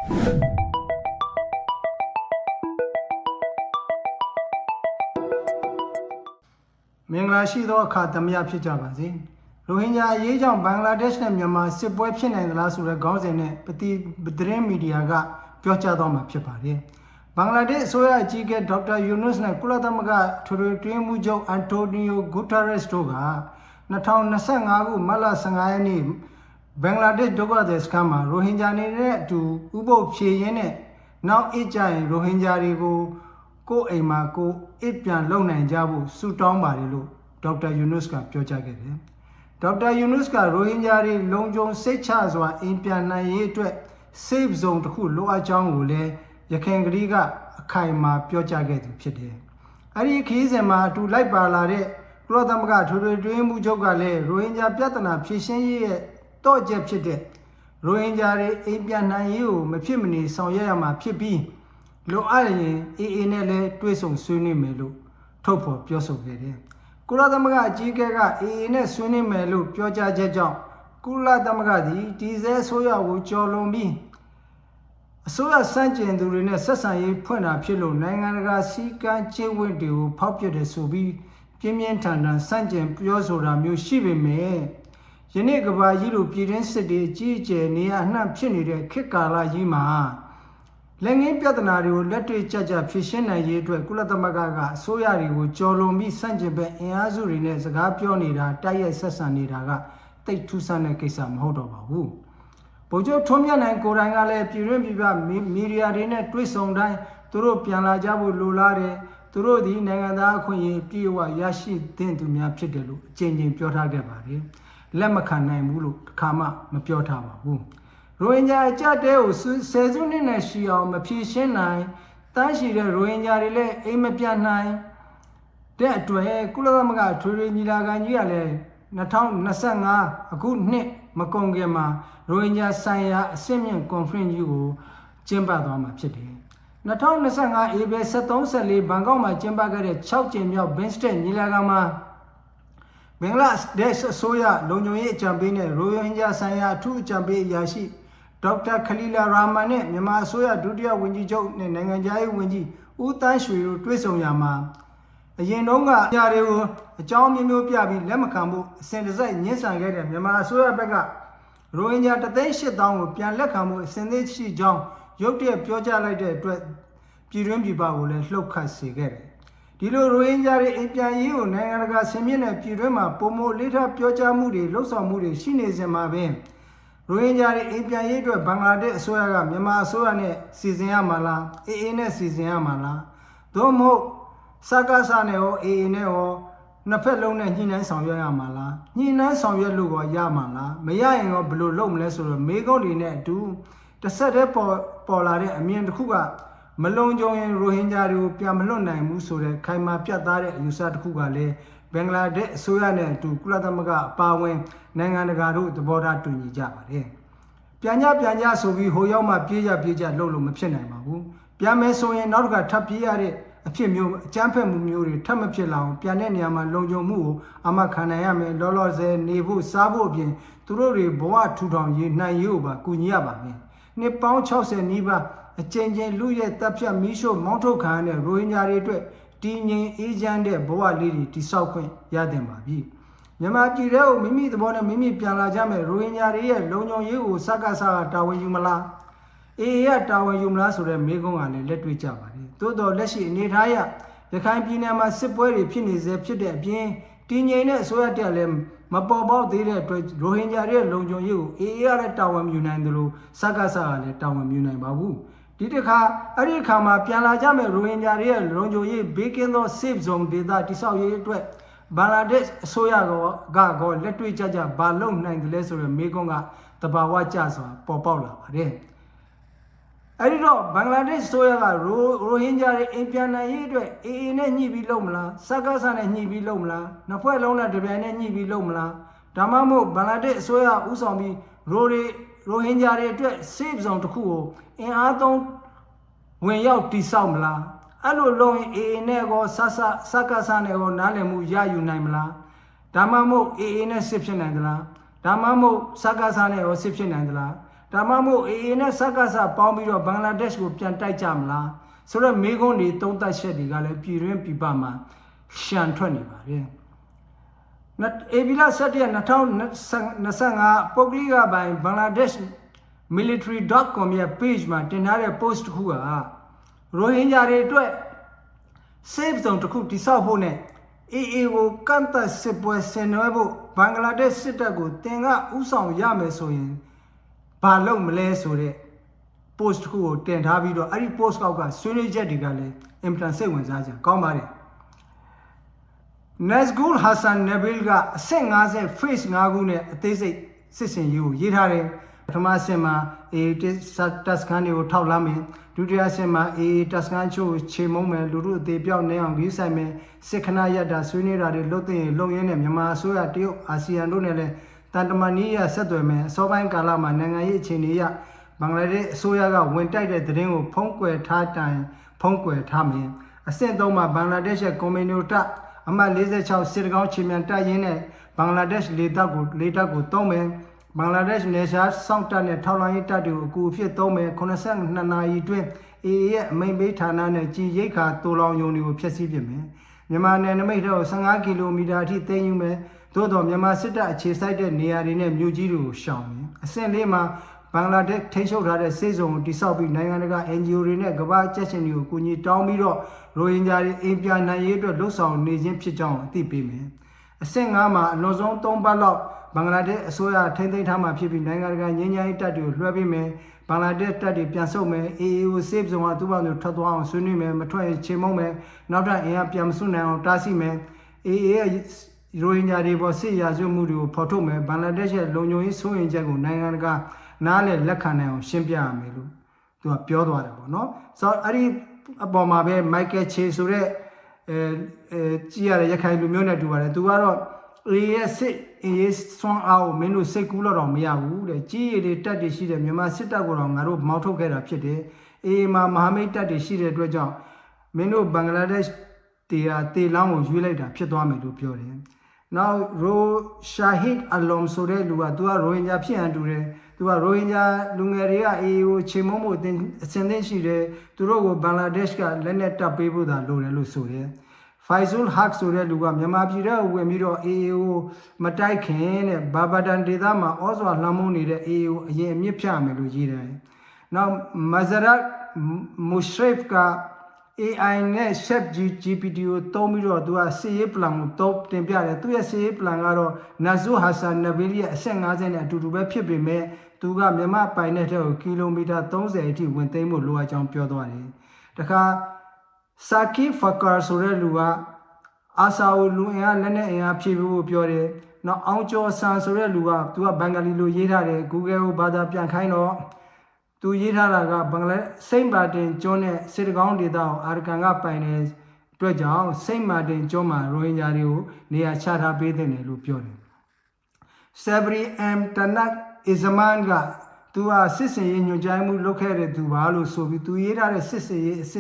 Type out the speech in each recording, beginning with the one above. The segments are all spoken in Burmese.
မင်္ဂလာရှိသောအခါသမယဖြစ်ကြပါစေ။ရိုဟင်ဂျာအရေးကြောင့်ဘင်္ဂလားဒေ့ရှ်နဲ့မြန်မာစစ်ပွဲဖြစ်နိုင်သလားဆိုတဲ့ခေါင်းစဉ်နဲ့သတင်းမီဒီယာကပြောကြားသွားမှာဖြစ်ပါတယ်။ဘင်္ဂလားဒေ့ရှ်အစိုးရအကြီးအကဲဒေါက်တာယူနွတ်နဲ့ကုလသမဂ္ဂထွေထွေအတွင်းမှုချုပ်အန်တိုနီယိုဂူတာရက်စ်တို့က2025ခုမတ်လ15ရက်နေ့ဘင်္ဂလားဒေ့ရှ်ဒုက္ခသည်စခန်းမှာရိုဟင်ဂျာတွေနဲ့အတူဥပုပ်ဖြေရင်းနဲ့နောက်အစ်ကြရင်ရိုဟင်ဂျာတွေကိုကိုယ်အိမ်မှာကိုအစ်ပြန်လုံနိုင်ကြဖို့ဆုတောင်းပါတယ်လို့ဒေါက်တာယူနွတ်ကပြောကြားခဲ့တယ်။ဒေါက်တာယူနွတ်ကရိုဟင်ဂျာတွေလုံခြုံစိတ်ချစွာအိမ်ပြန်နိုင်ရေးအတွက် safe zone တစ်ခုလိုအပ်ကြောင်းကိုလည်းရခိုင်ကလေးကအခိုင်အမာပြောကြားခဲ့သူဖြစ်တယ်။အဲဒီခရီးစဉ်မှာအတူလိုက်ပါလာတဲ့ကုလသမဂ္ဂထွေထွေအတွင်းမှုချုပ်ကလည်းရိုဟင်ဂျာပြဿနာဖြေရှင်းရေးရဲ့တော့ချက်ဖြစ်တဲ့ရိုဟင်ဂျာတွေအိမ်ပြန်နိုင်ရေးကိုမဖြစ်မနေဆောင်ရွက်ရမှာဖြစ်ပြီးလိုအပ်ရင်AAနဲ့လည်းတွဲဆုံဆွေးနွေးမယ်လို့ထုတ်ဖော်ပြောဆိုခဲ့တယ်။ကုလသမဂ္ဂအကြီးအကဲက AAနဲ့ဆွေးနွေးမယ်လို့ပြောကြားချက်ကြောင့်ကုလသမဂ္ဂသည်ဒီဇဲအစိုးရကိုကြော်လွန်ပြီးအစိုးရစန့်ကျင်သူတွေနဲ့ဆက်ဆံရေးဖွင့်တာဖြစ်လို့နိုင်ငံတကာစည်းကမ်းကျင့်ဝတ်တွေကိုဖောက်ပြတယ်ဆိုပြီးပြင်းပြင်းထန်ထန်စန့်ကျင်ပြောဆိုတာမျိုးရှိပေမဲ့ယနေ့ကဘာကြီးလိုပြည်တွင်းစစ်တွေအကြီးအကျယ်နေရာအနှံ့ဖြစ်နေတဲ့ခေတ်ကာလကြီးမှာလက်ငင်းပြဿနာတွေကိုလက်တွေ့ကျကျဖြေရှင်းနိုင်ရေးအတွက်ကုလသမဂ္ဂကအစိုးရတွေကိုကြော်လွန်ပြီးစန့်ကျင်ဘက်အင်အားစုတွေနဲ့စကားပြောနေတာတိုက်ရိုက်ဆက်ဆံနေတာကတိတ်ထူးဆန်းတဲ့ကိစ္စမဟုတ်တော့ပါဘူး။ဗိုလ်ချုပ်ထွန်းမြတ်နိုင်ကိုယ်တိုင်ကလည်းပြည်တွင်းပြည်ပမီဒီယာတွေနဲ့တွေ့ဆုံတိုင်းသူတို့ပြန်လာကြဖို့လိုလားတယ်။သူတို့ဒီနိုင်ငံသားအခွင့်အရေးပြည့်ဝရရှိသင့်သူများဖြစ်တယ်လို့အကြိမ်ကြိမ်ပြောထားခဲ့ပါတယ်။လက်မခံနိုင်ဘူးလို့တစ်ခါမှမပြောထားပါဘူး။ရိုဟင်ဂျာအကြတဲ့ကိုဆယ်စုနှစ်နဲ့ရှီအောင်မဖြေရှင်းနိုင်တန်းရှိတဲ့ရိုဟင်ဂျာတွေလည်းအိမ်မပြန်နိုင်တဲ့အတွက်ကုလသမဂ္ဂထွေထွေညီလာခံကြီးကလည်း2025အခုနှစ်မကုန်ခင်မှာရိုဟင်ဂျာဆိုင်ရာအဆင့်မြင့်ကွန်ဖရင့်ကြီးကိုကျင်းပသွားမှာဖြစ်တယ်။2025ဧပြီ23-14ဘန်ကောက်မှာကျင်းပခဲ့တဲ့6ကြိမ်မြောက်ဘင်စတက်ညီလာခံမှာဘင်္ဂလားဒေ့ရှ်အစိုးရလုံခြုံရေးအကြံပေးနဲ့ရိုဟင်ဂျာဆိုင်ရာအထူးအကြံပေးအရာရှိဒေါက်တာခလီလာရာမန်နဲ့မြန်မာအစိုးရဒုတိယဝန်ကြီးချုပ်နဲ့နိုင်ငံခြားရေးဝန်ကြီးဦးတန်းရွှေတို့တွေ့ဆုံရမှာအရင်တုန်းကညတွေကိုအကြောင်းမျိုးမျိုးပြပြီးလက်မခံဖို့အစဉ်တစိုက်ညှဉ်းဆန်ခဲ့တဲ့မြန်မာအစိုးရဘက်ကရိုဟင်ဂျာ1,800,000ကိုပြန်လက်ခံဖို့အစဉ်သင့်ရှိကြောင်းရုတ်တရက်ပြောကြားလိုက်တဲ့အတွက်ပြည်တွင်းပြည်ပကိုလည်းလှုပ်ခတ်စေခဲ့တယ်။ဒီလိုရိုဟင်ဂျာတွေအိမ်ပြန်ရေးကိုနိုင်ငံတကာဆင်မြင့်တဲ့ပြည်တွင်းမှာပုံမိုလေးထားပြောကြားမှုတွေလှုပ်ဆောင်မှုတွေရှိနေစဉ်မှာပဲရိုဟင်ဂျာတွေအိမ်ပြန်ရေးအတွက်ဘင်္ဂလားဒေ့ရှ်အစိုးရကမြန်မာအစိုးရနဲ့စီစဉ်ရမှာလား AA နဲ့စီစဉ်ရမှာလားသို့မဟုတ်စကားစားနဲ့ရော AA နဲ့ရောနှစ်ဖက်လုံးနဲ့ညှိနှိုင်းဆောင်ရွက်ရမှာလားညှိနှိုင်းဆောင်ရွက်လို့ရောရမှာလားမရရင်ရောဘယ်လိုလုပ်မလဲဆိုတော့မေကုန်းတွေနဲ့အတူတစ်ဆက်တည်းပေါ်လာတဲ့အမြင်တစ်ခုကမလုံခြုံရင်ရိုဟင်ဂျာတွေကိုပြန်မလွတ်နိုင်ဘူးဆိုတဲ့ခိုင်မာပြတ်သားတဲ့အယူဆတစ်ခုကလည်းဘင်္ဂလားဒေ့ရှ်အစိုးရနဲ့အတူကုလသမဂ္ဂအပါအဝင်နိုင်ငံတကာတို့သဘောထားတူညီကြပါတယ်။ပြန်ကြဆိုပြီးဟိုရောက်မှပြေးကြလှုပ်လို့မဖြစ်နိုင်ပါဘူး။ပြန်မယ်ဆိုရင်နောက်တစ်ခါထပ်ပြေးရတဲ့အဖြစ်မျိုးအကြမ်းဖက်မှုမျိုးတွေထပ်မဖြစ်လာအောင်ပြန်တဲ့နေရာမှာလုံခြုံမှုကိုအမှခံနိုင်ရမယ်လောလောဆယ်နေဖို့စားဖို့အပြင်သူတို့တွေဘဝထူထောင်ရေးနိုင်ရေးကိုပါကူညီရပါမယ်။နှစ်ပေါင်း60နီးပါးအကြိမ်ကြိမ်လူရဲ့တပ်ဖြတ်မီးရှို့မောင်းထုတ်ခံရတဲ့ရိုဟင်ဂျာတွေအတွက်တည်ငြိမ်အေးချမ်းတဲ့ဘဝလေးတွေတိဆောက်ခွင့်ရတင်ပါပြီ။မြန်မာပြည်ထဲကိုမိမိသဘောနဲ့မိမိပြန်လာကြမယ်ရိုဟင်ဂျာတွေရဲ့လုံခြုံရေးကိုစကားတာဝန်ယူမလား။ AA ကတာဝန်ယူမလားဆိုတဲ့မေးခွန်းကလည်းလက်တွေ့ကြပါတယ်။သို့တော်လက်ရှိအနေထားအရရခိုင်ပြည်နယ်မှာစစ်ပွဲတွေဖြစ်နေစေဖြစ်တဲ့အပြင်တည်ငြိမ်တဲ့အစိုးရတက်လည်းမပေါ်ပေါက်သေးတဲ့အတွက်ရိုဟင်ဂျာတွေရဲ့လုံခြုံရေးကို AA ကလည်းတာဝန်မယူနိုင်သလိုစကားကလည်းတာဝန်မယူနိုင်ပါဘူး။ဒီတစ်ခါအဲ့ဒီအခါမှာပြန်လာကြမယ်ရိုဟင်ဂျာတွေရဲ့လုံခြုံရေးဘေးကင်းသော safe zone ဒေသတိဆောက်ရေးအတွက်ဘင်္ဂလားဒေ့ရှ်အစိုးရကောလက်တွေ့ကြဘာလုပ်နိုင်တယ်လဲဆိုတဲ့မေးခွန်းကတဘာဝကျစွာပေါ်ပေါက်လာပါတယ်။အဲဒီတော့ဘင်္ဂလားဒေ့ရှ်အစိုးရကရိုဟင်ဂျာတွေအိမ်ပြန်နိုင်ရေးအတွက် AA နဲ့ညှိပြီးလုပ်မလားစကားစားနဲ့ညှိပြီးလုပ်မလားနှစ်ဖွဲ့လုံးနဲ့တပြိုင်နဲ့ညှိပြီးလုပ်မလားဒါမှမဟုတ်ဘင်္ဂလားဒေ့ရှ်အစိုးရဥဆောင်ပြီးရိုဟင်ဂျာတွေအတွက် safe zone တစ်ခုကိုအင်အားသုံးဝင်ရောက်တိဆောက်မလားအဲ့လိုလုပ်ရင် AA နဲ့ကောစကားစားနဲ့ကောနားလည်မှုရယူနိုင်မလားဒါမှမဟုတ် AA နဲ့စစ်ဖြစ်နိုင်သလားဒါမှမဟုတ်စကားစားနဲ့ရောစစ်ဖြစ်နိုင်သလား ဒါမှမဟုတ် AA နဲ့စကားစပေါင်းပြီးတော့ဘင်္ဂလားဒေ့ရှ်ကိုပြန်တိုက်ကြမလားဆိုတော့မိကုန်းတွေသုံးသပ်ချက်တွေကလည်းပြည်တွင်းပြည်ပမှာရှန်ထွက်နေပါတယ်ဧပြီလ17ရက်2025ပုဂ္ဂလိကပိုင်းဘင်္ဂလားဒေ့ရှ် military.com ရဲ့ page မှာတင်ထားတဲ့ post တစ်ခုကရိုဟင်ဂျာတွေအတွက် safe zone တစ်ခုတိစောက်ဖို့နဲ့ AA ကိုကန့်သတ်စစ်ပွဲဆင်နွှဲဖို့ဘင်္ဂလားဒေ့ရှ်စစ်တပ်ကိုတင်ကဥဆောင်ရမယ်ဆိုရင်ဘာလုပ်မလဲဆိုတဲ့ post တစ်ခုကိုတင်ထားပြီးတော့အဲ့ဒီ post ကောက်ကဆွေးနွေးချက်တွေကလည်းအင်ပလန်စိတ်ဝင်စားကြကောင်းပါတယ်Nazgul Hassan Nabil ကအဆင့်50 phase 5ခုနဲ့အသေးစိတ်စစ်စင်ရေးကိုရေးထားတယ်ပထမအဆင့်မှာ AA တပ်စခန်းတွေကိုထောက်လှမ်းမယ်ဒုတိယအဆင့်မှာ AA တပ်စခန်းချို့ချေမုံမယ်လူတို့အသေးပြောက်နေအောင်ကြီးဆိုင်မယ်စစ်ခဏရတာဆွေးနွေးတာတွေလုပ်တဲ့လုံရင်းနဲ့မြန်မာအစိုးရတရုတ်အာဆီယံတို့နဲ့လည်းတန်တမာနီးရဆက်သွယ်မယ်အစောပိုင်းကာလမှာနိုင်ငံရေးအခြေအနေအရဘင်္ဂလားဒေ့ရှ်အစိုးရကဝင်တိုက်တဲ့သတင်းကိုဖုံးကွယ်ထားမယ်အဆင့်3မှာဘင်္ဂလားဒေ့ရှ်ရဲ့ကွန်မြူနီတီအမှတ်46စစ်တကောင်းချီမြန်တပ်ရင်းနဲ့ဘင်္ဂလားဒေ့ရှ်လေတပ်ကိုသုံးမယ်ဘင်္ဂလားဒေ့ရှ်နယ်ခြားစောင့်တပ်နဲ့ထောက်လှမ်းရေးတပ်တွေကိုအကူအဖြစ်သုံးမယ်82နာရီအတွင်း AA ရဲ့အမိန့်ပေးဌာနနဲ့ကြီးရိတ်ခါတူလောင်ယုံတွေကိုဖျက်ဆီးပစ်မယ်မြန်မာနယ်နိမိတ်ထဲကို15ကီလိုမီတာအထိသိမ်းယူမယ်သို့တော်မြန်မာစစ်တပ်အခြေစိုက်တဲ့နေရာတွေနဲ့မြို့ကြီးတွေကိုရှောင်မယ်အဆင့်4မှာဘင်္ဂလားဒေ့ရှ်ထိန်းချုပ်ထားတဲ့စေစုံကိုတိစောက်ပြီးနိုင်ငံတကာ NGO တွေနဲ့ကမ္ဘာ့ကြက်ရှင်တွေကိုကူညီတောင်းပြီးတော့ရိုဟင်ဂျာတွေအိမ်ပြန်နိုင်ရေးအတွက်လှုပ်ဆောင်နေခြင်းဖြစ်ကြောင်းအသိပေးမယ်အဆင့်5မှာအလွန်ဆုံး3ပတ်လောက်ဘင်္ဂလားဒေ့ရှ်အစိုးရထိန်းသိမ်းထားမှာဖြစ်ပြီးနိုင်ငံတကာငြိမ်းချမ်းရေးတပ်တွေကိုလွှဲပေးမယ်ဘင်္ဂလားဒေ့ရှ်တပ်တွေပြန်ဆုတ်မယ် AA ကို safe zone ကသူ့ဘာလို့ထွက်သွားအောင်ဆွေးနွေးမယ်မထွက်ရင်ချေမှုန်းမယ်နောက်ထပ်အင်အားပြန်မစွနိုင်အောင်တားဆီးမယ် AA ရဲ့ရိုဟင်ဂျာတွေပေါ်စစ်ရာဇဝတ်မှုတွေကိုဖော်ထုတ်မယ်ဘင်္ဂလားဒေ့ရှ်ရဲ့လုံခြုံရေးစိုးရိမ်ချက်ကိုနိုင်ငံတကာနားလည်လက်ခံနိုင်အောင်ရှင်းပြရမယ်လို့သူကပြောသွားတယ်ပေါ့နော်ဆိုတော့အဲ့ဒီအပေါ်မှာပဲ Michael Che ဆိုတဲ့ကြည်ရတဲ့ရခိုင်လူမျိုးနဲ့တူပါတယ်သူကတော့ AA ရဲ့စစ်ရေးစွမ်းအားကိုမင်းတို့စိတ်ကူးတော့မရဘူးတဲ့ကြီးရည်တွေတက်တွေရှိတယ်မြန်မာစစ်တပ်ကိုတော့ငါတို့မောင်းထုတ်ခဲ့တာဖြစ်တယ် AA မှာမဟာမိတ်တပ်တွေရှိတဲ့အတွက်ကြောင့်မင်းတို့ဘင်္ဂလားဒေ့ရှ်တေလောင်းကိုရွေးလိုက်တာဖြစ်သွားမယ်လို့ပြောတယ်နောက်ရိုရှာဟစ်အလုံဆိုတဲ့လူကသူကရိုဟင်ဂျာဖြစ်ဟန်တူတယ်သူကရိုဟင်ဂျာလူငယ်တွေက AA ကိုချေမုန်းဖို့အစဉ်သင့်ရှိတယ်သူတို့ကိုဘင်္ဂလားဒေ့ရှ်ကလက်နက်တပ်ပေးဖို့သာလိုတယ်လို့ဆိုတယ်Faizul Haq ဆိုတဲ့လူကမြန်မာပြည်ထဲဝင်ပြီးတော့ AA ကိုမတိုက်ခင်တဲ့ဘာဘာဒန်ဒေသမှာဩဇာလွှမ်းမိုးနေတဲ့ AA ကိုအရင်အမြင့်ဖြတ်မယ်လို့ရေးတယ်နောက် Mazarat Mushrif က AI နဲ့ ChatGPT ကိုသုံးပြီးတော့သူကစစ်ရေးပလန်ကိုတင်ပြတယ်သူရဲ့စစ်ရေးပလန်ကတော့ Nazgul Hassan Nabil ရဲ့အဆင့်50နဲ့အတူတူပဲဖြစ်ပေမဲ့သူကမြန်မာပိုင်နယ်ထဲကိုကီလိုမီတာ30အထိဝင်သိမ်းဖို့လိုအပ်ကြောင်းပြောသွားတယ်တခါSaki Fakar ဆိုတဲ့လူကအာဆာကိုလူအင်အားလက်နက်အင်အားဖြည့်ဖို့ပြောတယ်။နောက်အောင်ကျော်ဆန်ဆိုတဲ့လူကသူကဘင်္ဂလီလိုရေးထားတယ် Google ကိုဘာသာပြန်ခိုင်းတော့သူရေးထားတာကဘင်္ဂလားစိန့်မာတင်ကျွန်းနဲ့စစ်တကောင်းဒေသကိုအာရကန်ကပိုင်တဲ့အတွက်ကြောင့်စိန့်မာတင်ကျွန်းမှာရိုဟင်ဂျာတွေကိုနေရာချထားပေးတဲ့တယ်လို့ပြောတယ်။ Sabri M Tanak Isman ကသူကစစ်စင်ရေးညွှန်ကြားမှုလုပ်ခဲ့တဲ့သူပါလို့ဆိုပြီးသူရေးထားတဲ့စစ်စင်ရေးအဆ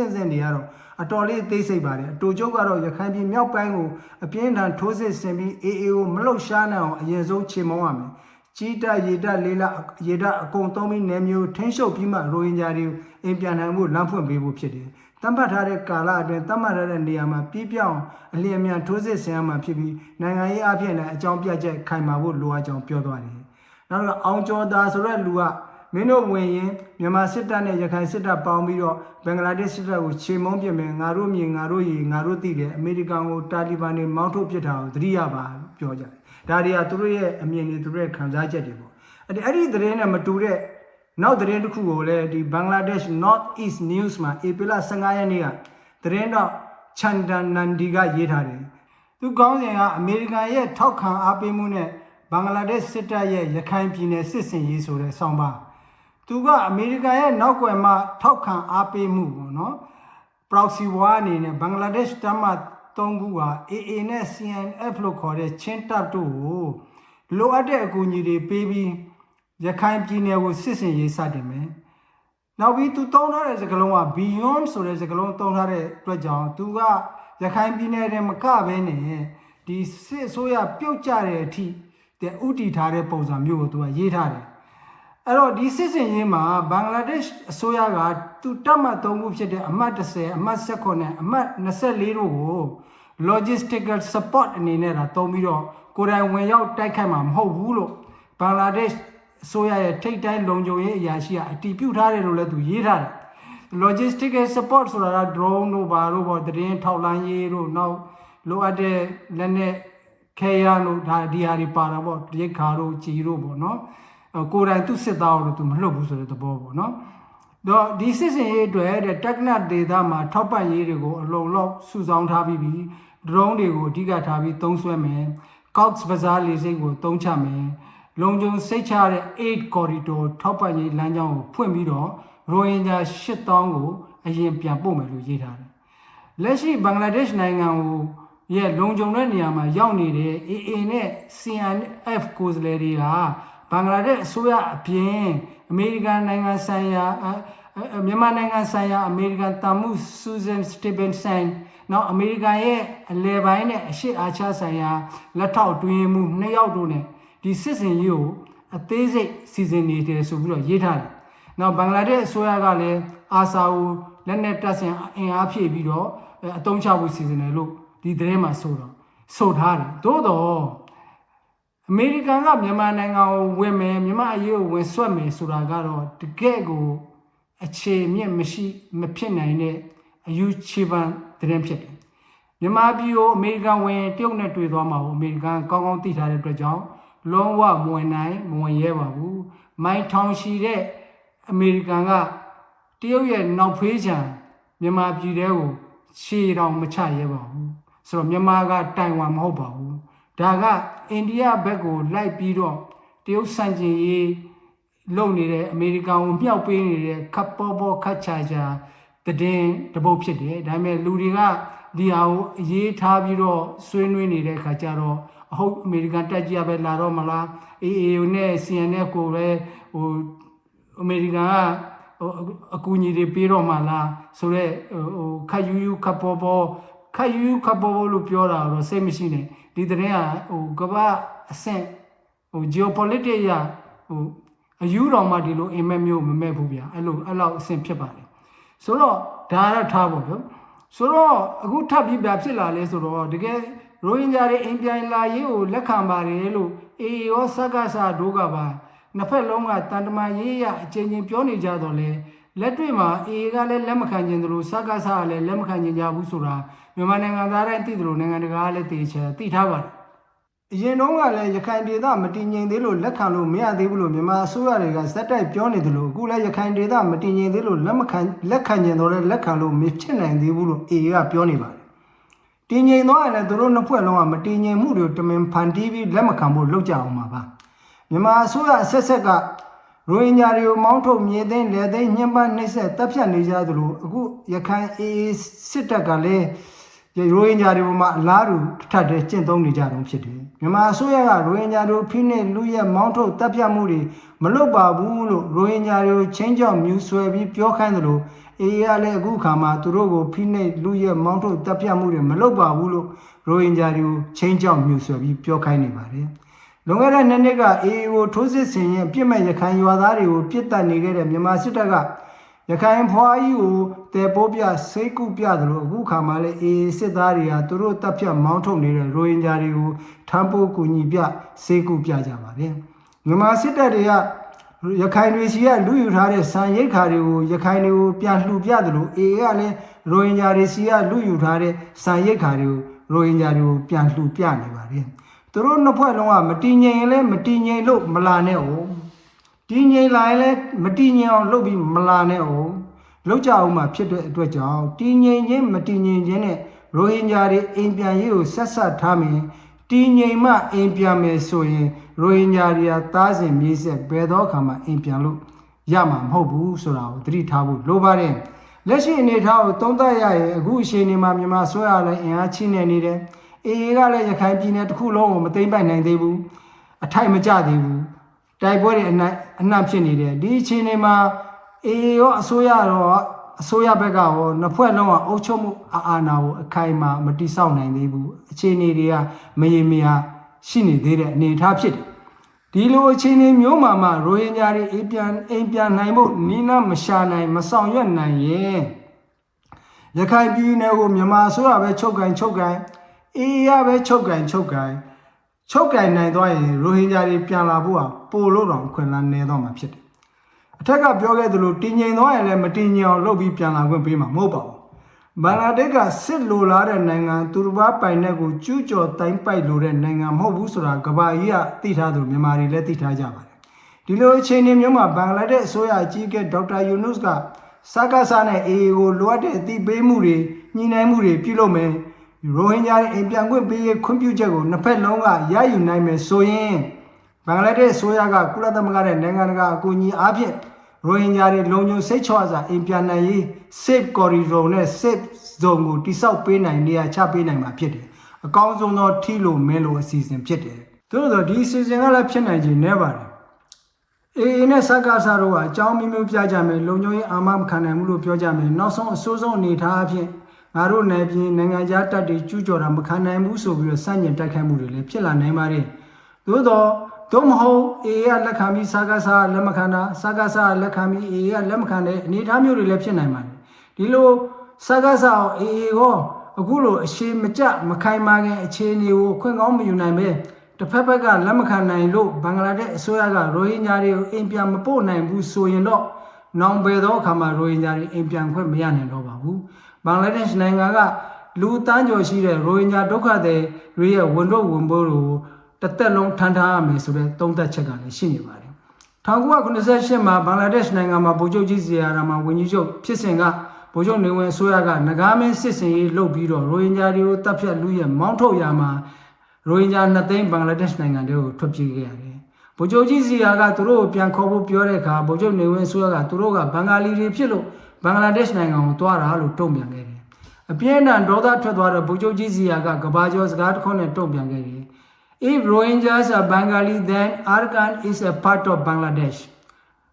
င့်တွေကတော့အတော်လေးသိစိတ်ပါတယ်အတူချုပ်ကတော့ရခိုင်ပြည်မြောက်ပိုင်းကိုအပြင်းထန်ထိုးစစ်ဆင်ပြီး AA ကိုမလှုပ်ရှားနိုင်အောင်အရင်ဆုံးချေမှုန်းရမယ်ကြီးတက်ရေတက်လေးလာရေတက်အကုန်သုံးပြီးနယ်မျိုးထင်းရှုပ်ပြီးမှရိုဟင်ဂျာတွေအိမ်ပြန်နိုင်မှုလမ်းဖွင့်ပေးဖို့ဖြစ်တယ်တတ်မှတ်ထားတဲ့ကာလအတွင်းတတ်မှတ်ထားတဲ့နေရာမှာပြီးပြောင်းအလျင်အမြန်ထိုးစစ်ဆင်ရမှာဖြစ်ပြီးနိုင်ငံရေးအဖြစ်နဲ့အကြောင်းပြချက်ခိုင်မာဖို့လိုအပ်ကြောင်းပြောသွားတယ်နောက်တော့အောင်ကျော်သားဆိုတဲ့လူကမင်းတို့ဝင်ရင်မြန်မာစစ်တပ်နဲ့ရခိုင်စစ်တပ်ပေါင်းပြီးတော့ဘင်္ဂလားဒေ့ရှ်စစ်တပ်ကိုချေမှုန်းပြမယ်ငါတို့မြေငါတို့ရေငါတို့သိတယ်အမေရိကန်ကိုတာလီဘန်တွေမောင်းထုတ်ပစ်တာကိုသတိရပါပြောကြတယ်ဒါတွေကသူတို့ရဲ့အမြင်တွေသူတို့ရဲ့ခံစားချက်တွေပေါ့အဲ့ဒီသတင်းနဲ့မတူတဲ့နောက်သတင်းတစ်ခုကိုလည်းဒီဘင်္ဂလားဒေ့ရှ် North East News မှာဧပြီလ15ရက်နေ့ကသတင်းတော့ချန်ဒန်နန်ဒီကရေးထားတယ်သူကောင်းစဉ်ကအမေရိကန်ရဲ့ထောက်ခံအားပေးမှုနဲ့ဘင်္ဂလားဒေ့ရှ်စစ်တပ်ရဲ့ရခိုင်ပြည်နယ်စစ်စင်ရေးဆိုတဲ့ဆောင်းပါးသူကအမေရိကန်ရဲ့နောက်ကွယ်မှာထောက်ခံအားပေးမှုပေါ့နော် proxy war အနေနဲ့ဘင်္ဂလားဒေ့ရှ်တပ်မှ3ခုဟာ AA နဲ့ CNF လို့ခေါ်တဲ့ချင်းတပ်တို့ကိုလိုအပ်တဲ့အကူအညီတွေပေးပြီးရခိုင်ပြည်နယ်ကိုစစ်စင်ရေးစတင်မယ်နောက်ပြီးသူတုံးထားတဲ့စကားလုံးက beyond ဆိုတဲ့စကားလုံးတုံးထားတဲ့အတွက်ကြောင့်သူကရခိုင်ပြည်နယ်ထဲမကဘဲနဲ့ဒီစစ်အစိုးရပြုတ်ကျတဲ့အထိတဲ့ဥတီထားတဲ့ပုံစံမျိုးကိုသူကရေးထားတယ် အဲ့တော့ဒီစစ်စင်ရေးမှာဘင်္ဂလားဒေ့ရှ်အစိုးရကသူတပ်မှတ်3ခုဖြစ်တဲ့အမှတ်10အမှတ်19နဲ့အမှတ်24တို့ကို logistical support အနေနဲ့ဒါသုံးပြီးတော့ကိုယ်တိုင်ဝင်ရောက်တိုက်ခိုက်မှာမဟုတ်ဘူးလို့ဘင်္ဂလားဒေ့ရှ်အစိုးရရဲ့ထိပ်တိုင်းလုံခြုံရေးအရာရှိကအတည်ပြုထားတယ်လို့လည်းသူရေးထားတယ် logistical support ဆိုတာက drone တို့ဘာတို့ပေါ့သတင်းထောက်လှမ်းရေးတို့နောက်လိုအပ်တဲ့လက်နက်ခဲယမ်းတို့ဒါဒီဟာတွေပါတာပေါ့ရိတ်ခါတို့ကြီးတို့ပေါ့နော်ကိုယ်တိုင်သူစစ်သားတို့သူမလွတ်ဘူးဆိုတဲ့သဘောပေါ့နော်တော့ဒီစစ်စင်ရေးအတွက်တဲ့တက်နတ်ဒေတာမှာထောက်ပံ့ရေးတွေကိုအလုံးလောက်စုဆောင်းထားပြီး drone တွေကိုအဓိကထားပြီးသုံးစွဲမယ် Cox Bazar လေဆိပ်ကိုသုံးချမယ်လုံခြုံစိတ်ချတဲ့ aid corridor ထောက်ပံ့ရေးလမ်းကြောင်းကိုဖွင့်ပြီးတော့ရိုဟင်ဂျာ8000ကိုအရင်ပြန်ပို့မယ်လို့ရေးထားတယ်လက်ရှိဘင်္ဂလားဒေ့ရှ်နိုင်ငံကိုရဲ့လုံခြုံတဲ့နေရာမှာရောက်နေတဲ့ AA နဲ့ CNF ကိုယ်စားလှယ်တွေကဘင်္ဂလားဒေ့ရှ်အစိုးရအပြင်အမေရိကန်နိုင်ငံဆိုင်ရာမြန်မာနိုင်ငံဆိုင်ရာအမေရိကန်တမ်မှု Susan Stevenson နောက်အမေရိကန်ရဲ့အလဲပိုင်းနဲ့အရှေ့အာရှဆိုင်ရာလက်ထောက်အတွင်းမှု2ယောက်တို့နဲ့ဒီစစ်စင်ရေးကိုအသေးစိတ်စီစဉ်နေတယ်ဆိုပြီးတော့ရေးထားတယ်။နောက်ဘင်္ဂလားဒေ့ရှ်အစိုးရကလည်းအာဆာကိုလက်နက်တပ်ဆင်အင်အားဖြည့်ပြီးတော့အသုံးချဖို့စီစဉ်တယ်လို့ဒီသတင်းမှာဆိုထားတယ်။သို့တော့အမေရိကန်ကမြန်မာနိုင်ငံကိုဝင်မယ်မြန်မာအရေးကိုဝင်ဆွတ်မယ်ဆိုတာကတော့တကယ့်ကိုအခြေမြင့်မရှိမဖြစ်နိုင်တဲ့အယူချေပန်သတင်းဖြစ်တယ်မြန်မာပြည်ကိုအမေရိကန်ဝင်တရုတ်နဲ့တွေ့သွားမှာကိုအမေရိကန်ကောင်းကောင်းသိထားတဲ့အတွက်ကြောင့်လုံးဝမဝင်ရဲပါဘူးမိုင်းထောင်ရှိတဲ့အမေရိကန်ကတရုတ်ရဲ့နောက်ဖေးချံမြန်မာပြည်တွေကိုခြေတောင်မချရဲပါဘူးဆိုတော့မြန်မာကတိုင်ဝမ်မဟုတ်ပါဘူးဒါကအိန္ဒိယဘက်ကိုလိုက်ပြီးတော့တရုတ်စံကျင်ရေးလုပ်နေတဲ့အမေရိကန်ကိုမြှောက်ပေးနေတဲ့ခပ်ပေါ်ပေါ်ခတ်ချာချာတည်တပုတ်ဖြစ်တယ်ဒါပေမဲ့လူတွေကဒီဟာကိုအရေးထားပြီးတော့ဆွေးနွေးနေတဲ့အခါကျတော့အဟုတ်အမေရိကန်တက်ကြီးပဲလာတော့မလား AA နဲ့ CNF ကိုပဲအမေရိကန်ကအကူအညီတွေပေးတော့မှလားဆိုတော့ခတ်ယူခပ်ပေါ်ပေါ်လို့ပြောတာတော့စိတ်မရှိနဲ့ဒီတဲ့ကကမ္ဘာအဆင့်geopolitics ရအယူတော်မှဒီလိုအိမ်မက်မျိုးမမဲ့ဘူးဗျအဲ့လောက်အဆင့်ဖြစ်ပါတယ်ဆိုတော့ဒါကတော့ထားဖို့နော်ဆိုတော့အခုထပ်ပြီးပြဖြစ်လာလဲဆိုတော့တကယ်ရိုဟင်ဂျာတွေအိမ်ပြန်လာရေးကိုလက်ခံပါတယ်လို့အေရောစက္ကစတို့ကပါနှစ်ဖက်လုံးကတန်တမာရေးရအချင်းချင်းပြောနေကြတော့လေလက်တွေ့မှာအေကလည်းလက်မခံခြင်းတို့စက္ကစကလည်းလက်မခံခြင်းကြဘူးဆိုတာမြန်မာနိုင်ငံသားတိုင်းသိတယ်လို့နိုင်ငံတကာကလည်းသိထားပါတယ်အရင်တုန်းကလည်းရခိုင်ဒေသမတည်ငြိမ်သေးလို့လက်ခံလို့မရသေးဘူးလို့မြန်မာအစိုးရတွေကစက်တိုက်ပြောနေတယ်လို့အခုလည်းရခိုင်ဒေသမတည်ငြိမ်သေးလို့လက်ခံကျင်တော့လည်းလက်ခံလို့မဖြစ်နိုင်သေးဘူးလို့အေကပြောနေပါတယ်တည်ငြိမ်သွားရင်လည်းသူတို့နှစ်ဖွဲ့လုံးကမတည်ငြိမ်မှုတွေတမင်ဖန်တီးပြီးလက်မခံဖို့လုပ်ကြအောင်ပါမြန်မာအစိုးရအဆက်ဆက်ကရိုဟင်ဂျာတွေကိုမောင်းထုတ်မြေသိမ်းလက်သိမ်းညှဉ်းပန်းနှိပ်စက်တပ်ဖြတ်နေကြသလိုအခုရခိုင်အေစစ်တပ်ကလည်းရိုဟင်ဂျာတွေပေါ်မှာအလားတူထပ်တဲ့ကျင့်သုံးနေကြတုန်းဖြစ်တယ်မြန်မာအစိုးရကရိုဟင်ဂျာတို့ဖိနှိပ်လူရဲမောင်းထုတ်တပ်ဖြတ်မှုတွေမလုပ်ပါဘူးလို့ရိုဟင်ဂျာတွေကိုချင်းကြောင်မြူဆွဲပြီးပြောခိုင်းသလိုအေးရလည်းအခုခါမှာသူတို့ကိုဖိနှိပ်လူရဲမောင်းထုတ်တပ်ဖြတ်မှုတွေမလုပ်ပါဘူးလို့ရိုဟင်ဂျာတွေကိုချင်းကြောင်မြူဆွဲပြီးပြောခိုင်းနေပါတယ်လွန်ခဲ့တဲ့နှစ်ကအေးကိုထိုးစစ်ဆင်ရင်ပြစ်မဲ့ရခိုင်ရွာသားတွေကိုပြစ်တက်နေခဲ့တဲ့မြန်မာစစ်တပ်ကရခိုင်ဖွားကြီးကိုတဲပိုးပြစိတ်ကူပြတယ်လို့အခုခါမှလည်းအေးစစ်သားတွေကသူတို့တပ်ဖြတ်မောင်းထုတ်နေတဲ့ရိုဟင်ဂျာတွေကိုထမ်းပိုးကူညီပြစိတ်ကူပြကြပါတယ်မြန်မာစစ်တပ်တွေကရခိုင်တွေစီကလူယူထားတဲ့စံရိတ်ခါတွေကိုရခိုင်တွေကိုပြန်လှူပြတယ်လို့အေးကလည်းရိုဟင်ဂျာတွေစီကလူယူထားတဲ့စံရိတ်ခါတွေကိုရိုဟင်ဂျာတွေကိုပြန်လှူပြနေပါတယ်သူတို့နှစ်ဖွဲ့လုံးကမတည်ငြိမ်ရင်လည်းမတည်ငြိမ်လို့မလာနဲ့အောင်တည်ငြိမ်လာရင်လည်းမတည်ငြိမ်အောင်လုပ်ပြီးမလာနဲ့အောင်လောက်ကြအောင်မှဖြစ်တဲ့အတွက်ကြောင့်တည်ငြိမ်ခြင်းမတည်ငြိမ်ခြင်းနဲ့ရိုဟင်ဂျာတွေအိမ်ပြန်ရေးကိုဆက်ထားမယ်တည်ငြိမ်မှအိမ်ပြန်မယ်ဆိုရင်ရိုဟင်ဂျာတွေကသားစဉ်မြေးဆက်ဘယ်တော့ခါမှအိမ်ပြန်လို့ရမှာမဟုတ်ဘူးဆိုတာကိုသတိထားဖို့လိုပါတယ်လက်ရှိအနေအထားကိုသုံးသပ်ရရင်အခုအချိန်ဒီမှာမြန်မာဆွဲရလည်းအင်အားချင်းနေတယ်အေကလည်းရခိုင်ပြည်နယ်တစ်ခုလုံးကိုမသိမ့်ပိုက်နိုင်သေးဘူးအထိုက်မကျသေးဘူးတိုက်ပွဲတွေအနှံ့ဖြစ်နေတယ်ဒီအချိန်တွေမှာအေရောအစိုးရဘက်ကရောနှစ်ဖွဲ့လုံးကအုပ်ချုပ်မှုအာဏာကိုအခိုင်အမာမတိဆောက်နိုင်သေးဘူးအခြေအနေတွေကမရေမရာရှိနေသေးတဲ့အနေအထားဖြစ်တယ် ဒီလိုအခြေအနေမျိုးမှာရိုဟင်ဂျာတွေအိမ်ပြန်နိုင်ဖို့နီးနားမရှာနိုင်မဆောင်ရွက်နိုင်ရင်ရခိုင်ပြည်နယ်ကိုမြန်မာအစိုးရပဲချုပ်ကန်အေးရပဲချုပ်ကန်နိုင်သွားရင်ရိုဟင်ဂျာတွေပြန်လာဖို့ပိုလို့တော့ခွင့်လန်းနေတော့မှာဖြစ်တယ်အထက်ကပြောခဲ့သလိုတည်ငြိမ်သွားရင်လည်းမတည်ငြိမ်အောင်လုပ်ပြီးပြန်လာခွင့်ပေးမှာမဟုတ်ပါဘူးဘင်္ဂလားဒေ့ရှ်ကစစ်လိုလားတဲ့နိုင်ငံသူတစ်ပါးပိုင်တဲ့ကိုကျူးကျော်တိုင်းပိုက်လိုတဲ့နိုင်ငံမဟုတ်ဘူးဆိုတာကမ္ဘာကြီးကသိထားသူမြန်မာတွေလည်းသိထားကြပါတယ်ဒီလိုအခြေအနေမျိုးမှာဘင်္ဂလားဒေ့ရှ်အစိုးရအကြီးအကဲဒေါက်တာယူနုစ်ကစကားစားနဲ့အေအေကိုလိုအပ်တဲ့အသိပေးမှုတွေညှိနှိုင်းမှုတွေပြုလုပ်မယ်ရိုဟင်ဂျာတွေအိမ်ပြန်ခွင့်ပေးခွင့်ပြုချက်ကိုနှစ်ဖက်လုံးကရယူနိုင်မယ်ဆိုရင်ဘင်္ဂလားဒေ့ရှ်အစိုးရကကုလသမဂ္ဂနဲ့နိုင်ငံတကာအကူအညီအားဖြင့်ရိုဟင်ဂျာတွေလုံခြုံစိတ်ချစွာအိမ်ပြန်နိုင်ရေး safe corridor နဲ့ safe zone ကိုတိစောက်ပေးနိုင်နေရချပေးနိုင်မှာဖြစ်တယ်အကောင်းဆုံးသောထီလိုမင်းလိုအစီအစဉ်ဖြစ်တယ်သို့သောဒီအစီအစဉ်ကလည်းဖြစ်နိုင်ခြင်းနည်းပါတယ်အေအေနဲ့စကားစားတို့ကအကြောင်းမျိုးပြကြမယ်လုံခြုံရေးအာမမခံနိုင်ဘူးလို့ပြောကြမယ်နောက်ဆုံးအဆိုးဆုံးအနေထားအဖြစ်ငါတို့နယ်ပြည်နိုင်ငံခြားတပ်တွေကျူးကျော်တာမခံနိုင်ဘူးဆိုပြီးတော့စန့်ကျင်တိုက်ခိုက်မှုတွေလည်းဖြစ်လာနိုင်ပါတယ်သို့မဟုတ်အေအေကလက်ခံပြီးစကားစားလက်မခံတာစကားစားလက်ခံပြီးအေအေကလက်မခံတဲ့အနေအထားမျိုးတွေလည်းဖြစ်နိုင်ပါတယ်ဒီလိုစကားစားအေအေကိုအခုလိုအရှိမကြမခိုင်မာခင်အခြေအနေကိုခွင့်ကောင်းမယူနိုင်ပဲတစ်ဖက်ဘက်ကလက်မခံနိုင်လို့ဘင်္ဂလားဒေ့ရှ်အစိုးရကရိုဟင်ဂျာတွေကိုအိမ်ပြန်မပို့နိုင်ဘူးဆိုရင်တော့နောင်ပယ်သောအခါမှာရိုဟင်ဂျာတွေအိမ်ပြန်ခွင့်မရနိုင်တော့ပါဘူးဘင်္ဂလားဒေ့ရှ်နိုင်ငံကလူတန်းကျော်ရှိတဲ့ရိုဟင်ဂျာဒုက္ခသည်တွေရဲ့ဝန်ထုတ်ဝန်ပိုးတွေကိုတစ်သက်လုံးထမ်းထားရမယ်ဆိုတဲ့သုံးသပ်ချက်ကလည်းရှိနေပါတယ်1998မှာဘင်္ဂလားဒေ့ရှ်နိုင်ငံမှာဗိုလ်ချုပ်ကြီးဇီယာရာမန်ဝန်ကြီးချုပ်ဖြစ်စဉ်ကဗိုလ်ချုပ်နေဝင်အစိုးရကငကားမင်းစစ်စင်ရေးလုပ်ပြီးတော့ရိုဟင်ဂျာတွေကိုတပ်ဖြတ်လူရဲ့မောင်းထုတ်ရမှာရိုဟင်ဂျာ2သိန်းဘင်္ဂလားဒေ့ရှ်နိုင်ငံတွေကိုထွက်ပြေးခဲ့ရတယ်ဗိုလ်ချုပ်ကြီးဇီယာကသူတို့ကိုပြန်ခေါ်ဖို့ပြောတဲ့အခါဗိုလ်ချုပ်နေဝင်အစိုးရကသူတို့ကဘင်္ဂါလီတွေဖြစ်လို့ဘင်္ဂလားဒေ့ရှ်နိုင်ငံကိုတွားတာလို့တုံ့ပြန်ခဲ့တယ်အပြင်းထန်ဒေါသထွက်သွားတဲ့ဗိုလ်ချုပ်ကြီးဇီယာကကဘာကျော်စကားတစ်ခုနဲ့တုံ့ပြန်ခဲ့တယ်If Rohingyas are Bengali, then Arakan is a part of Bangladesh.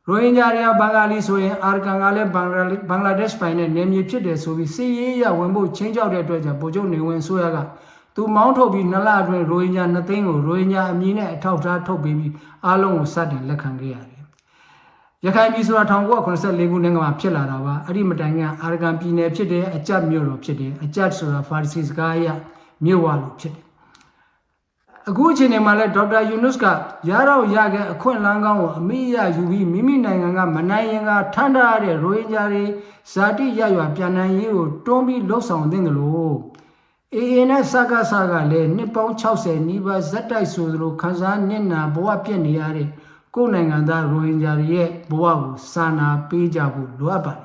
Rohingya တွေကဘင်္ဂါလီဆိုရင်အာရကန်ကလည်းဘင်္ဂလားဒေ့ရှ်ပိုင်းနဲ့နေမြေဖြစ်တယ်ဆိုပြီးစီးရေးရဝင်ဖို့ချင်းကြောက်တဲ့အတွက်ကြောင့်ဗိုလ်ချုပ်နေဝင်ဆိုရကသူမောင်းထုတ်ပြီး2လအတွင်းရိုဟင်ဂျာ2သိန်းကိုရိုဟင်ဂျာအမည်နဲ့အထောက်အထားထုတ်ပြီးအားလုံးကိုစတင်လက်ခံခဲ့ရတယ်။ရခိုင်ပြည်ဆိုတာ1984ခုနှစ်ကမှဖြစ်လာတာပါ။အဲ့ဒီမတိုင်ခင်အာရကန်ပြည်နယ်ဖြစ်တယ်အကြတ်မြို့တော်ဖြစ်တယ်အကြတ်ဆိုတာဖာရီစီစကားအရမြို့ဝလို့ဖြစ်တယ်အခုအချိန်မှာလဲဒေါက်တာယူနုစ်ကရတော့ရခဲ့အခွင့်အလမ်းကောင်းကိုအမိရယူပြီးမိမိနိုင်ငံကမနိုင်ရင်ကထမ်းထားရတဲ့ရိုဟင်ဂျာတွေဇာတိရရွာပြန်နိုင်ရေးကိုတွန်းပြီးလှုပ်ဆောင်သင့်တယ်လို့အေအေနဲ့စကားစားကလည်းနှစ်ပေါင်း60နီးပါးဇက်တိုက်ဆိုသလိုခန်းစားနစ်နာဘဝပြည့်နေရတဲ့ကိုယ်နိုင်ငံသားရိုဟင်ဂျာတွေရဲ့ဘဝကိုစာနာပေးကြဖို့လိုအပ်ပါတယ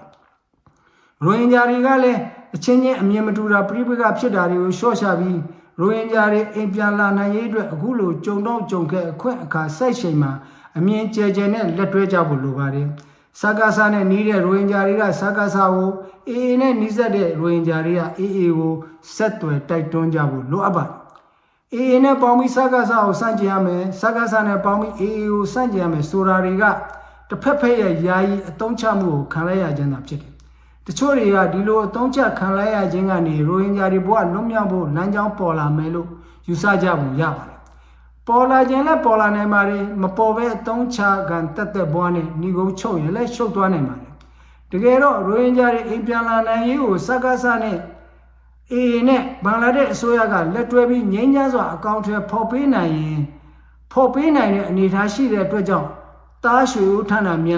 ်ရိုဟင်ဂျာတွေကလည်းအချင်းချင်းအမြင်မတူတာပြိပကဖြစ်တာတွေကိုရှော့ချပြီးရိုဟင်ဂျာတွေအိမ်ပြန်လာနိုင်ရေးအတွက်အခုလိုကြုံတော့ကြုံခဲ့အခွင့်အခါစိုက်ချိန်မှာအမြင်ကျယ်ကျယ်နဲ့လက်တွဲကြဖို့လိုပါတယ်။စကားစားနဲ့နီးတဲ့ရိုဟင်ဂျာတွေကစကားစားကိုအေအေနဲ့နီးစပ်တဲ့ရိုဟင်ဂျာတွေကအေအေကိုဆက်သွယ်တိုက်တွန်းကြဖို့လိုအပ်ပါတယ်။အေအေနဲ့ပေါင်းပြီးစကားစားကိုစန့်ကျင်ရမယ်။စကားစားနဲ့ပေါင်းပြီးအေအေကိုစန့်ကျင်ရမယ်ဆိုတာတွေကတစ်ဖက်ဖက်ရဲ့ယာယီအသုံးချမှုကိုခံလိုက်ရခြင်းသာဖြစ်တယ်တချို့တွေကဒီလိုအသုံးချခံလိုက်ရခြင်းကနေရိုဟင်ဂျာတွေဘဝလွတ်မြောက်ဖို့လမ်းကြောင်းပေါ်လာမယ်လို့ယူဆကြပုံရပါတယ်။ပေါ်လာခြင်းနဲ့ပေါ်လာနိုင်ပါတယ်မပေါ်ပဲအသုံးချခံတက်ဘဝနဲ့ညီကုန်းချုပ်ရင်လည်းရှုပ်သွားနိုင်ပါတယ်။တကယ်တော့ရိုဟင်ဂျာတွေအိမ်ပြန်လာနိုင်ရေးကိုစကားစားနဲ့အေအေနဲ့ဘင်္ဂလားဒေ့ရှ်အစိုးရကလက်တွဲပြီးငြိမ်းချမ်းစွာအကောင့်ထဲဖော်ပေးနိုင်ရင်ဖော်ပေးနိုင်တဲ့အနေအထားရှိတဲ့အတွက်ကြောင့်တားရွှေဦးထဏမြင်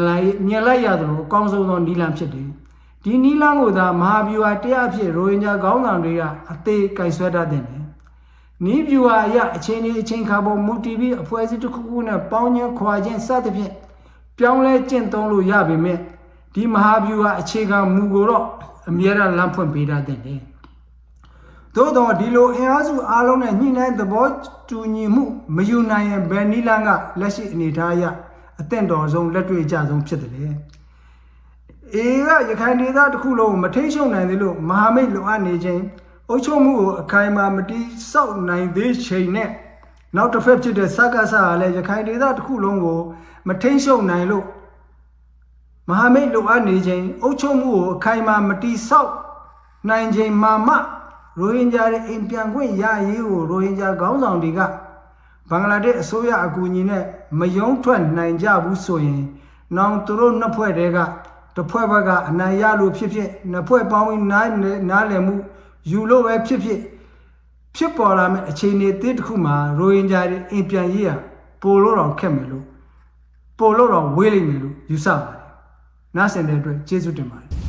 လိုက်ရသလိုအကောင်းဆုံးသောနီလန်ဖြစ်တယ်။ဒီနီလန်းကိုသာမဟာဗျူဟာတရားအဖြစ်ရိုဟင်ဂျာခေါင်းဆောင်တွေကအသေးကင်ဆွဲတတ်တယ်။နီးဗျူဟာအရအချိန်ခါပေါ်မူတည်ပြီးအဖွဲ့အစည်းတစ်ခုခုနဲ့ပေါင်းခြင်းခွာခြင်းစသဖြင့်ပြောင်းလဲကျင့်သုံးလို့ရပေမဲ့ဒီမဟာဗျူဟာအခြေခံမူကိုတော့အမြဲတမ်းလမ်းဖွင့်ပေးတတ်တယ်။သို့တော့ဒီလိုအင်အားစုအားလုံးနဲ့ညှိနှိုင်းသဘောတူညီမှုမယူနိုင်ရင်ဘယ်နီလန်းကလက်ရှိအနေအထားအရအသင့်တော်ဆုံးလက်တွေ့အကျဆုံးဖြစ်တယ်လေ။အေကရခိုင်ဒေသတစ်ခုလုံးကိုမထိရှုံနိုင်သေးလို့မဟာမိတ်လိုအပ်နေခြင်းအုပ်ချုပ်မှုကိုအခိုင်အမာမတိစောက်နိုင်သေးချိန်နဲ့နောက်တစ်ဖက်ဖြစ်တဲ့စကားစားကလည်းရခိုင်ဒေသတစ်ခုလုံးကိုမထိရှုံနိုင်လို့မဟာမိတ်လိုအပ်နေခြင်းအုပ်ချုပ်မှုကိုအခိုင်အမာမတိစောက်နိုင်ခြင်းမှာမှရိုဟင်ဂျာတွေအိမ်ပြန်ခွင့်ရရေးကိုရိုဟင်ဂျာခေါင်းဆောင်တွေက ဘင်္ဂလားဒေ့ရှ်အစိုးရအကူအညီနဲ့မယုံထွက်နိုင်ကြဘူးဆိုရင်နောင်သူတို့နှစ်ဖွဲ့တည်းကတစ်ဖွဲ့ဘက်ကအနိုင်ရလို့ဖြစ်ဖြစ်နှစ်ဖွဲ့ပေါင်းပြီးနားလည်မှုယူလို့ပဲဖြစ်ပေါ်လာမယ့်အခြေအနေတစ်ခုမှာရိုဟင်ဂျာတွေအင်ပြန်ရေးရပို့လို့တော့ခက်မယ်လို့ပို့လို့တော့ဝေးလိမ့်မယ်လို့ယူဆပါတယ်နားဆင်တဲ့အတွက်ကျေးဇူးတင်ပါတယ်